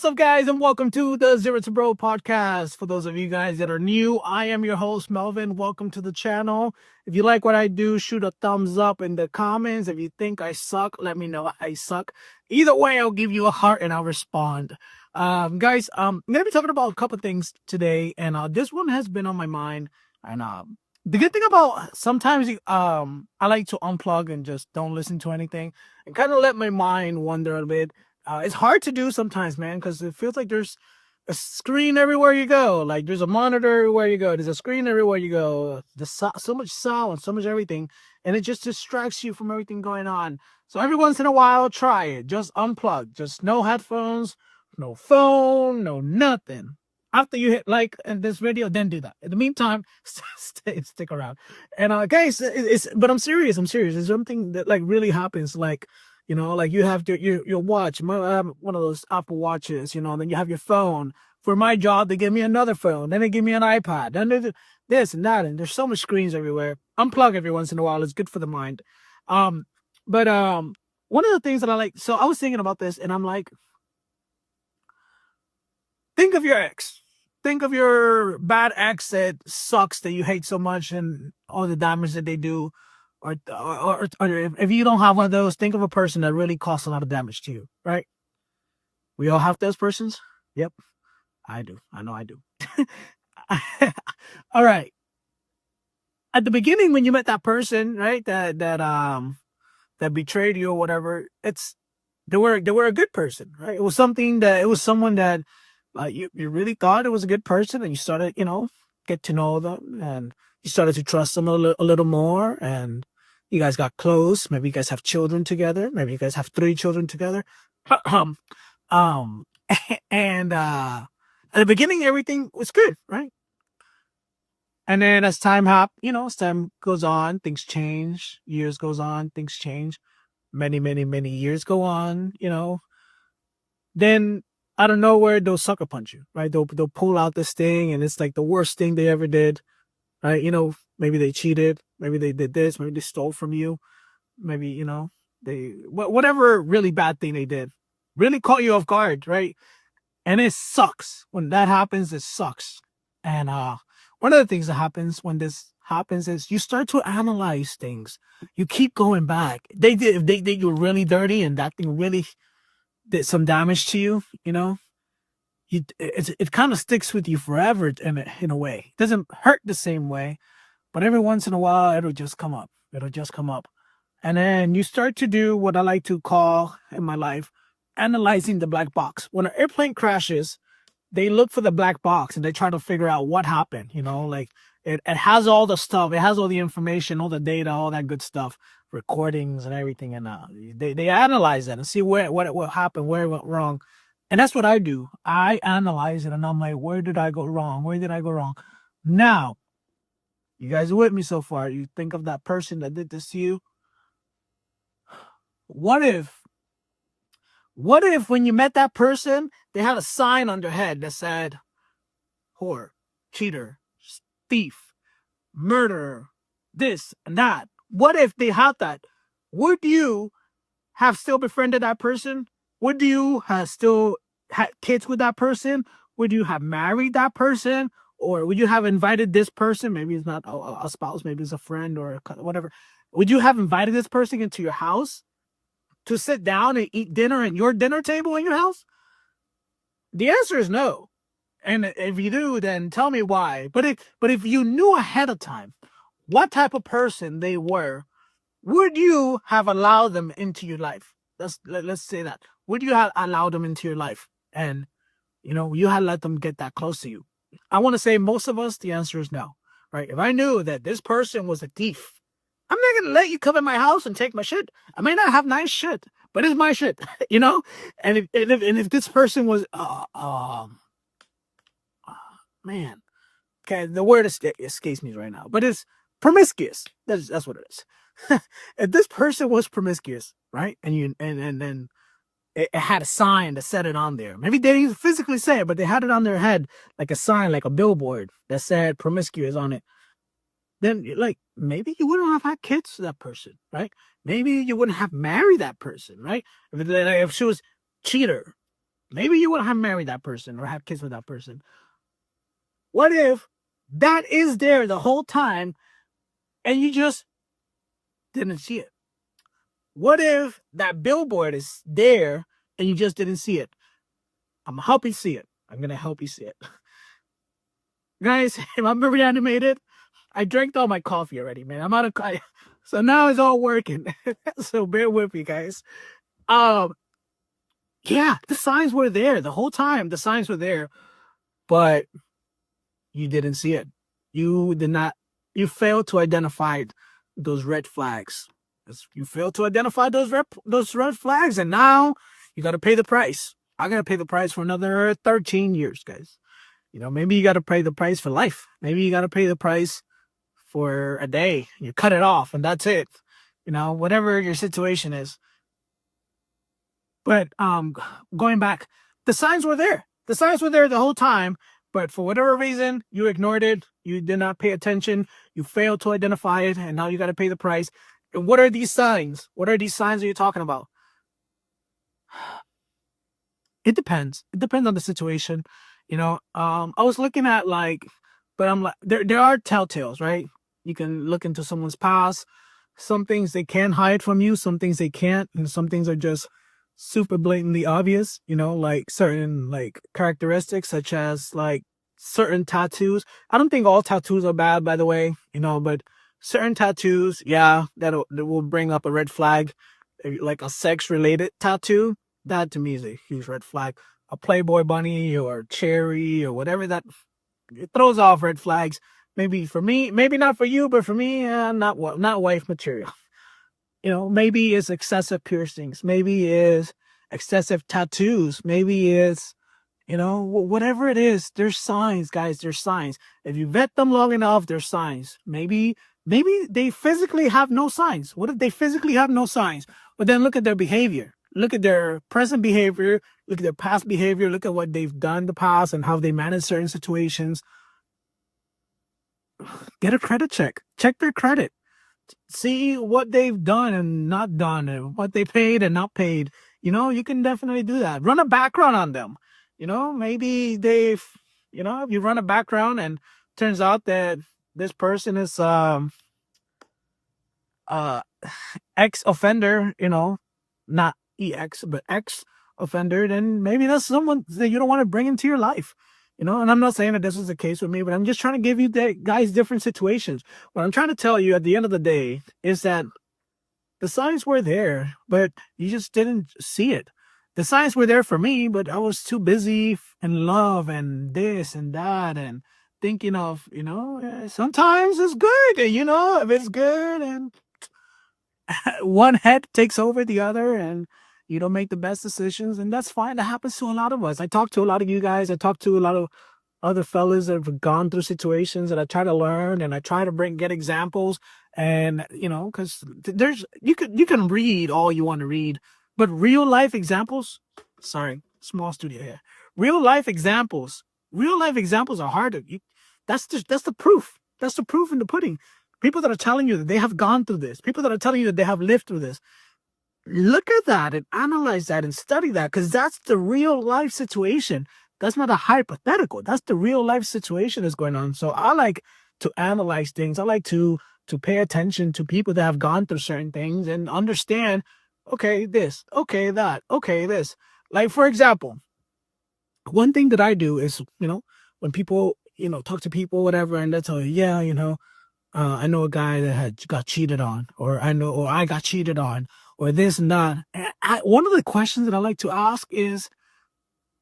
What's up, guys, and welcome to the Zero.to.bro podcast. For those of you guys that are new, I am your host, Melvin. Welcome to the channel. If you like what I do, shoot a thumbs up in the comments. If you think I suck, let me know I suck. Either way, I'll give you a heart and I'll respond. Guys, I'm going to be talking about a couple things today, and this one has been on my mind. And the good thing about sometimes I like to unplug and just don't listen to anything and kind of let my mind wander a bit. It's hard to do sometimes, man, because it feels like there's a screen everywhere you go. Like there's a monitor everywhere you go. There's a screen everywhere you go. So much sound, so much everything, and it just distracts you from everything going on. So every once in a while, try it. Just unplug. Just no headphones, no phone, no nothing. After you hit like in this video, then do that. In the meantime, stick around. And guys, but I'm serious. It's something that like really happens. Like, you know, like you have your watch, one of those Apple watches, you know, and then you have your phone. For my job, they give me another phone. Then they give me an iPad. Then they do this and that. And there's so much screens everywhere. Unplug every once in a while. It's good for the mind. But one of the things that I like, so I was thinking about this and I'm like, think of your ex. Think of your bad ex that sucks, that you hate so much, and all the damage that they do. Or if you don't have one of those, think of a person that really caused a lot of damage to you, right? We all have those persons. Yep, I do. I know I do. All right. At the beginning, when you met that person, right, that betrayed you or whatever, they were a good person, right? It was someone that you really thought it was a good person, and you started, you know, get to know them, and you started to trust them a little more, and you guys got close. Maybe you guys have children together. Maybe you guys have 3 children together. And at the beginning, everything was good, right? And then as time goes on, things change. Years goes on, things change. Many years go on, you know. Then out of nowhere, they'll sucker punch you, right? They'll pull out this thing, and it's like the worst thing they ever did, right? You know, maybe they cheated, maybe they did this, maybe they stole from you, maybe, you know, whatever really bad thing they did, really caught you off guard, right? And it sucks when that happens. It sucks. And one of the things that happens when this happens is you start to analyze things. You keep going back. They did you really dirty, and that thing really did some damage to you, you know, it kind of sticks with you forever in a way. It doesn't hurt the same way, but every once in a while, it'll just come up. And then you start to do what I like to call in my life, analyzing the black box. When an airplane crashes, they look for the black box and they try to figure out what happened, you know, like it has all the stuff. It has all the information, all the data, all that good stuff, recordings and everything. And they analyze that and see what happened, where it went wrong. And that's what I do. I analyze it, and I'm like, where did I go wrong? Now, you guys are with me so far. You think of that person that did this to you. What if when you met that person, they had a sign on their head that said, whore, cheater, thief, murderer, this and that? What if they had that? Would you have still befriended that person? Would you have still had kids with that person? Would you have married that person? Or would you have invited this person? Maybe it's not a spouse, maybe it's a friend or whatever. Would you have invited this person into your house to sit down and eat dinner at your dinner table in your house? The answer is no. And if you do, then tell me why. But if you knew ahead of time what type of person they were, would you have allowed them into your life? Let's say that. Would you have allowed them into your life? And, you know, you had let them get that close to you. I want to say most of us, the answer is no, right? If I knew that this person was a thief, I'm not going to let you come in my house and take my shit. I may not have nice shit, but it's my shit, you know? And if this person was, man, okay, the word escapes me right now, but it's promiscuous. That's what it is. If this person was promiscuous, right? And then it had a sign that said it on there. Maybe they didn't physically say it, but they had it on their head, like a sign, like a billboard that said promiscuous on it. Then, like, maybe you wouldn't have had kids with that person, right? Maybe you wouldn't have married that person, right? If she was cheater, Maybe you would have married that person or have kids with that person. What if that is there the whole time and you just didn't see it? What if that billboard is there and you just didn't see it? I'm gonna help you see it. I'm gonna help you see it. Guys, if I'm reanimated, I drank all my coffee already, man. I'm out of coffee. So now it's all working. So bear with me, guys. Yeah, the signs were there the whole time. The signs were there, but you didn't see it. You did not. You failed to identify those red flags. You failed to identify those red flags, and now you got to pay the price. I got to pay the price for another 13 years, guys. Maybe you got to pay the price for life. Maybe you got to pay the price for a day. You cut it off, and that's it. Whatever your situation is. But going back, the signs were there. The signs were there the whole time, but for whatever reason, you ignored it. You did not pay attention. You failed to identify it, and now you got to pay the price. And what are these signs? What are these signs that you're talking about? It depends. It depends on the situation. I was looking at but I'm like, there are telltales, right? You can look into someone's past. Some things they can hide from you, some things they can't, and some things are just super blatantly obvious, like certain characteristics such as certain tattoos. I don't think all tattoos are bad, by the way, but certain tattoos, yeah, that will bring up a red flag. Like a sex related tattoo, that to me is a huge red flag. A Playboy bunny or cherry or whatever, that it throws off red flags. Maybe for me, maybe not for you, but for me, not wife material. Maybe it's excessive piercings. Maybe it's excessive tattoos. Maybe it's, whatever it is, there's signs, guys. There's signs. If you vet them long enough, there's signs. Maybe they physically have no signs. What if they physically have no signs? But then look at their behavior. Look at their present behavior. Look at their past behavior. Look at what they've done in the past and how they manage certain situations. Get a credit check. Check their credit. See what they've done and not done, and what they paid and not paid. You can definitely do that. Run a background on them. Maybe if you run a background and turns out that this person is ex offender, not ex but ex offender, then maybe that's someone that you don't want to bring into your life. And I'm not saying that this is the case with me, but I'm just trying to give you guys different situations. What I'm trying to tell you at the end of the day is that the signs were there, but you just didn't see it. The signs were there for me, but I was too busy in love and this and that and thinking of, sometimes it's good, if it's good and one head takes over the other and you don't make the best decisions, and that's fine. That happens to a lot of us. I talk to a lot of you guys. I talk to a lot of other fellas that have gone through situations, and I try to learn and I try to get examples. And because you can read all you want to read, but real life examples. Sorry, small studio here. Real life examples are harder. That's the proof. That's the proof in the pudding. People that are telling you that they have gone through this. People that are telling you that they have lived through this. Look at that and analyze that and study that, because that's the real life situation. That's not a hypothetical. That's the real life situation that's going on. So I like to analyze things. I like to pay attention to people that have gone through certain things and understand, okay, this, okay, that, okay, this. Like, for example, one thing that I do is, when people, talk to people, whatever, and they tell you, yeah, I know a guy that got cheated on, or I got cheated on, or this and that. And one of the questions that I like to ask is,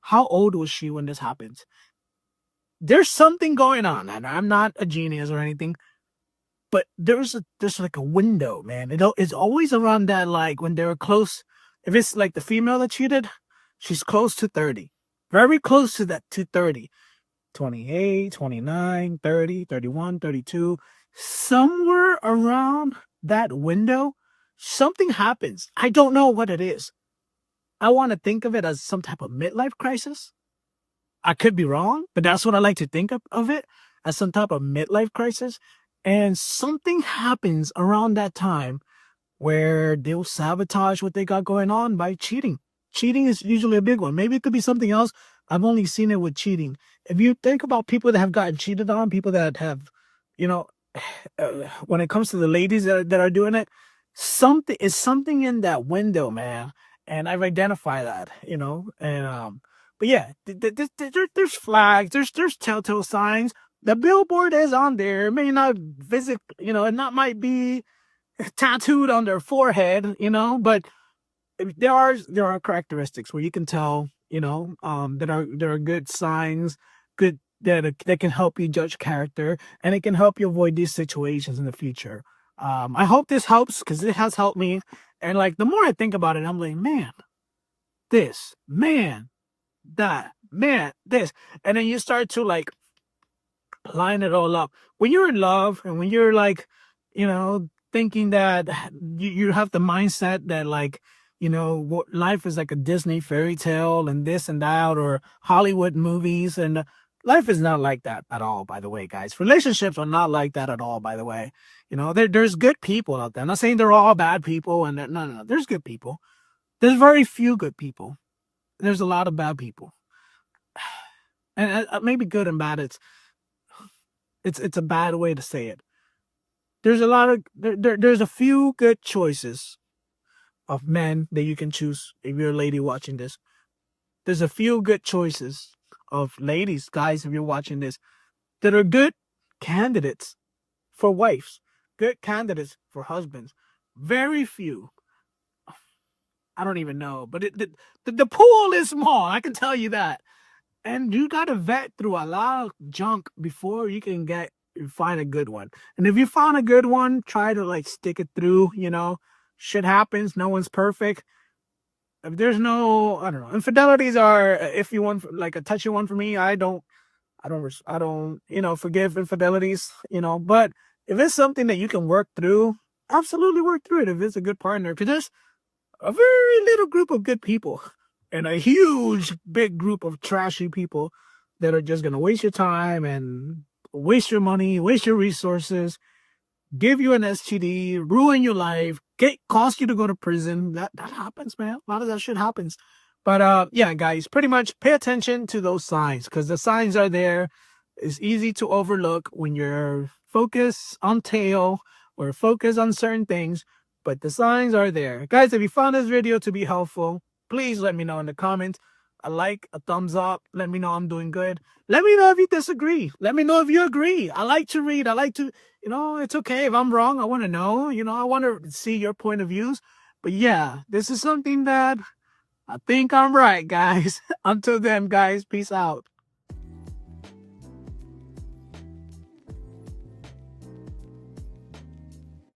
how old was she when this happened? There's something going on, and I'm not a genius or anything, but there's like a window, man. It's always around that, when they were close. If it's like the female that cheated, she's close to 30, very close to that, to 30, 28, 29, 30, 31, 32. Somewhere around that window, something happens. I don't know what it is. I want to think of it as some type of midlife crisis. I could be wrong, but that's what I like to think of it, as some type of midlife crisis. And something happens around that time where they'll sabotage what they got going on by cheating. cheating is usually a big one. Maybe it could be something else. I've only seen it with cheating. If you think about people that have gotten cheated on, people that have, you know, when it comes to the ladies that are doing it, something in that window, man. And I've identified that, and but yeah, there's flags, there's telltale signs. The billboard is on there. It may not visit, it not might be tattooed on their forehead, but there are characteristics where you can tell, there are good signs, good that can help you judge character, and it can help you avoid these situations in the future. I hope this helps because it has helped me. And like the more I think about it, I'm like, man, this, man, that, man, this, and then you start to like line it all up. When you're in love and when you're like, thinking that you have the mindset that like, what life is like a Disney fairy tale and this and that, or Hollywood movies. And life is not like that at all, by the way, guys. Relationships are not like that at all, by the way. There's good people out there. I'm not saying they're all bad people, and no. There's good people. There's very few good people. There's a lot of bad people. And maybe good and bad, it's a bad way to say it. There's there's a few good choices of men that you can choose if you're a lady watching this. There's a few good choices of ladies, guys, if you're watching this, that are good candidates for wives, good candidates for husbands. Very few. I don't even know, but the pool is small. I can tell you that. And you got to vet through a lot of junk before you can find a good one. And if you find a good one, try to like stick it through, shit happens. No one's perfect. If there's no, I don't know, infidelities are, if you want like a touchy one for me, I don't, forgive infidelities, but if it's something that you can work through, absolutely work through it. If it's a good partner, if there's a very little group of good people and a huge, big group of trashy people that are just going to waste your time and waste your money, waste your resources, give you an STD, ruin your life, cost you to go to prison. That happens, man. A lot of that shit happens. But yeah, guys, pretty much pay attention to those signs because the signs are there. It's easy to overlook when you're focused on tail or focused on certain things, but the signs are there. Guys, if you found this video to be helpful, please let me know in the comments. A thumbs up. Let me know I'm doing good. Let me know if you disagree. Let me know if you agree. I like to read. I like to, it's okay if I'm wrong. I want to know, I want to see your point of views. But yeah, this is something that I think I'm right, guys. Until then, guys, peace out.